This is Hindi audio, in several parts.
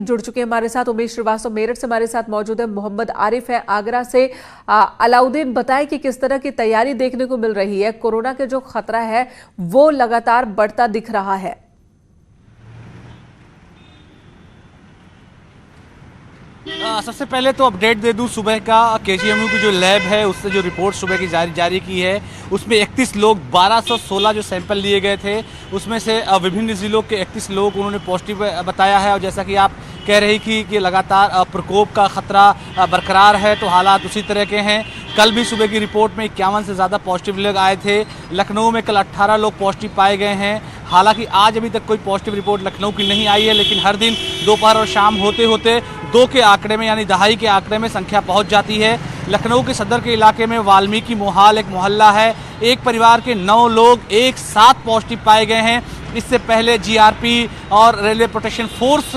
जुड़ चुके हैं हमारे साथ उमेश श्रीवास्तव मेरठ से हमारे साथ मौजूद है, मोहम्मद आरिफ है आगरा से। अलाउद्दीन, बताएं कि किस तरह की तैयारी देखने को मिल रही है। कोरोना के जो खतरा है वो लगातार बढ़ता दिख रहा है। सबसे पहले तो अपडेट दे दूं, सुबह का केजीएमयू की जो लैब है उससे जो रिपोर्ट सुबह की जारी की है उसमें 31 लोग 1216 जो सैंपल लिए गए थे उसमें से विभिन्न जिलों के 31 लोग उन्होंने पॉजिटिव बताया है। और जैसा कि आप कह रही कि लगातार प्रकोप का खतरा बरकरार है, तो हालात उसी तरह के हैं। कल भी सुबह की रिपोर्ट में 51 से ज़्यादा पॉजिटिव लोग आए थे। लखनऊ में कल 18 लोग पॉजिटिव पाए गए हैं। हालांकि आज अभी तक कोई पॉजिटिव रिपोर्ट लखनऊ की नहीं आई है, लेकिन हर दिन दोपहर और शाम होते होते 2 के आंकड़े में यानी दहाई के आंकड़े में संख्या पहुंच जाती है। लखनऊ के सदर के इलाके में वाल्मीकि मोहाल एक मोहल्ला है, एक परिवार के 9 लोग एक साथ पॉजिटिव पाए गए हैं। इससे पहले जीआरपी और रेलवे प्रोटेक्शन फोर्स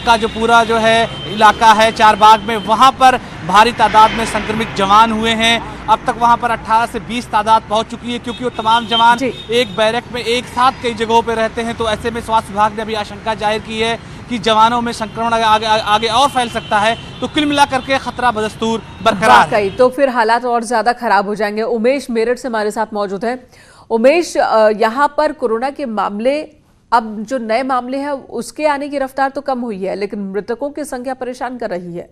का जो पूरा जो है इलाका है चारबाग में, वहां पर भारी तादाद में संक्रमित जवान हुए हैं। अब तक वहां पर 18 से 20 तादाद पहुंच चुकी है, क्योंकि वो तमाम जवान एक बैरक में एक साथ कई जगहों पर रहते हैं। तो ऐसे में स्वास्थ्य विभाग ने अभी आशंका जाहिर की है कि जवानों में संक्रमण आगे और फैल सकता है। तो कुल मिलाकर के खतरा बदस्तूर बरकरार है। तो फिर हालात और ज्यादा खराब हो जाएंगे। उमेश मेरठ से हमारे साथ मौजूद है। उमेश, यहाँ पर कोरोना के मामले, अब जो नए मामले हैं उसके आने की रफ्तार तो कम हुई है, लेकिन मृतकों की संख्या परेशान कर रही है।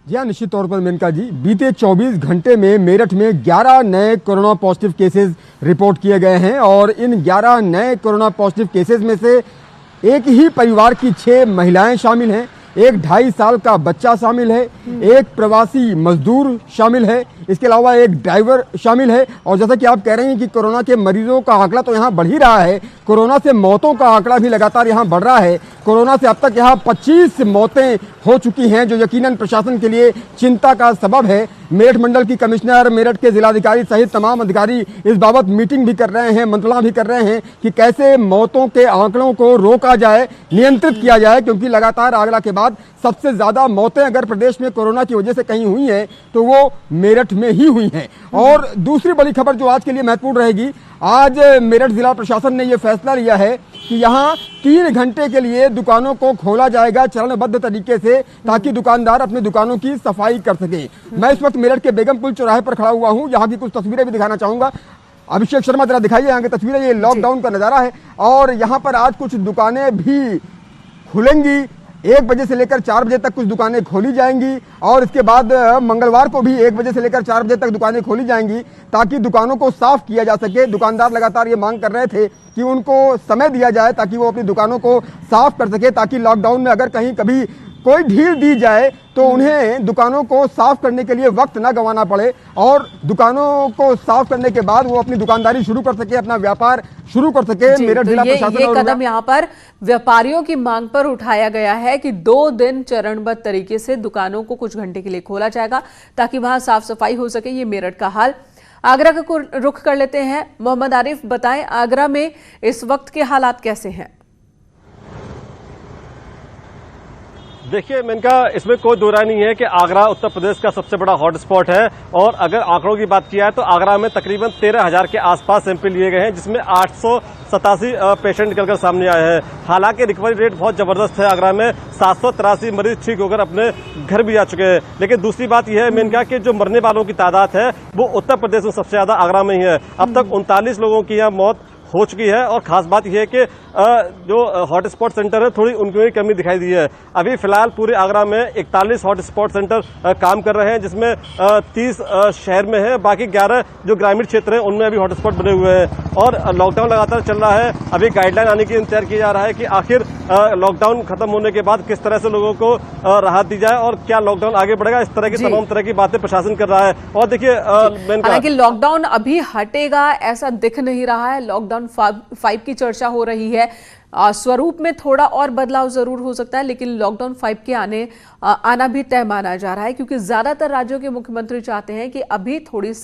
जी हाँ, निश्चित तौर पर मेनका जी, बीते 24 घंटे में मेरठ में 11 नए कोरोना पॉजिटिव केसेस रिपोर्ट किए गए हैं। और इन 11 नए कोरोना पॉजिटिव केसेस में से एक ही परिवार की 6 महिलाएं शामिल हैं, एक 2.5 साल का बच्चा शामिल है, एक प्रवासी मजदूर शामिल है, इसके अलावा एक ड्राइवर शामिल है। और जैसा कि आप कह रहे हैं कि कोरोना के मरीजों का आंकड़ा तो यहाँ बढ़ ही रहा है, कोरोना से मौतों का आंकड़ा भी लगातार यहाँ बढ़ रहा है। कोरोना से अब तक यहाँ 25 मौतें हो चुकी हैं, जो यकीनन प्रशासन के लिए चिंता का सबब है। मेरठ मंडल की कमिश्नर, मेरठ के जिलाधिकारी सहित तमाम अधिकारी इस बाबत मीटिंग भी कर रहे हैं, मंत्रणा भी कर रहे हैं कि कैसे मौतों के आंकड़ों को रोका जाए, नियंत्रित किया जाए। क्योंकि लगातार आगरा के बाद सबसे ज्यादा मौतें अगर प्रदेश में कोरोना की वजह से कहीं हुई हैं तो वो मेरठ में ही हुई हैं। और दूसरी बड़ी खबर जो आज के लिए महत्वपूर्ण रहेगी, आज मेरठ जिला प्रशासन ने यह फैसला लिया है कि यहाँ 3 घंटे के लिए दुकानों को खोला जाएगा चरणबद्ध तरीके से, ताकि दुकानदार अपनी दुकानों की सफाई कर सके। मैं इस वक्त मेरठ के बेगम पुल चौराहे पर खड़ा हुआ हूँ, यहाँ की कुछ तस्वीरें भी दिखाना चाहूंगा। अभिषेक शर्मा जरा दिखाइए यहाँ की तस्वीरें। ये लॉकडाउन का नजारा है और यहाँ पर आज कुछ दुकानें भी खुलेंगी। 1 बजे से लेकर 4 बजे तक कुछ दुकानें खोली जाएंगी और इसके बाद मंगलवार को भी 1 बजे से लेकर 4 बजे तक दुकानें खोली जाएंगी, ताकि दुकानों को साफ किया जा सके। दुकानदार लगातार ये मांग कर रहे थे कि उनको समय दिया जाए ताकि वो अपनी दुकानों को साफ कर सके, ताकि लॉकडाउन में अगर कहीं कभी कोई ढील दी जाए तो उन्हें दुकानों को साफ करने के लिए वक्त ना गंवाना पड़े और दुकानों को साफ करने के बाद वो अपनी दुकानदारी शुरू कर सके, अपना व्यापार शुरू कर सके। मेरठ जिला प्रशासन ये कदम यहाँ पर व्यापारियों की मांग पर उठाया गया है कि 2 दिन चरणबद्ध तरीके से दुकानों को कुछ घंटे के लिए खोला जाएगा ताकि वहां साफ सफाई हो सके। ये मेरठ का हाल। आगरा का रुख कर लेते हैं। मोहम्मद आरिफ, बताएं आगरा में इस वक्त के हालात कैसे हैं? देखिए मेनका, इसमें कोई दो राय नहीं है कि आगरा उत्तर प्रदेश का सबसे बड़ा हॉटस्पॉट है। और अगर आंकड़ों की बात किया है तो आगरा में तकरीबन 13,000 के आसपास सैंपल लिए गए हैं, जिसमें 887 पेशेंट निकलकर सामने आए हैं। हालांकि रिकवरी रेट बहुत जबरदस्त है। आगरा में 783 मरीज ठीक होकर अपने घर भी आ चुके हैं। लेकिन दूसरी बात यह है मेनका कि जो मरने वालों की तादाद है वो उत्तर प्रदेश में सबसे ज्यादा आगरा में ही है। अब तक 39 लोगों की यहाँ मौत हो चुकी है। और खास बात यह है कि जो हॉटस्पॉट सेंटर है थोड़ी उनकी कमी दिखाई दी है। अभी फिलहाल पूरे आगरा में 41 हॉटस्पॉट सेंटर काम कर रहे हैं, जिसमें 30 शहर में है, बाकी 11 जो ग्रामीण क्षेत्र हैं उनमें अभी हॉटस्पॉट बने हुए हैं। और लॉकडाउन लगातार चल रहा है। अभी गाइडलाइन आने की इंतजार किया जा रहा है कि आखिर लॉकडाउन खत्म होने के बाद किस तरह से लोगों को राहत दी जाए और क्या लॉकडाउन आगे बढ़ेगा। इस तरह की तमाम तरह की बातें प्रशासन कर रहा है। और देखिए, हालांकि लॉकडाउन अभी हटेगा ऐसा दिख नहीं रहा है। लॉकडाउन 5 की चर्चा हो रही है। स्वरूप में थोड़ा और बदलाव जरूर हो सकता है, लेकिन लॉकडाउन 5 के आना भी तय माना जा रहा है, क्योंकि ज्यादातर राज्यों के मुख्यमंत्री चाहते हैं कि अभी थोड़ी सख्त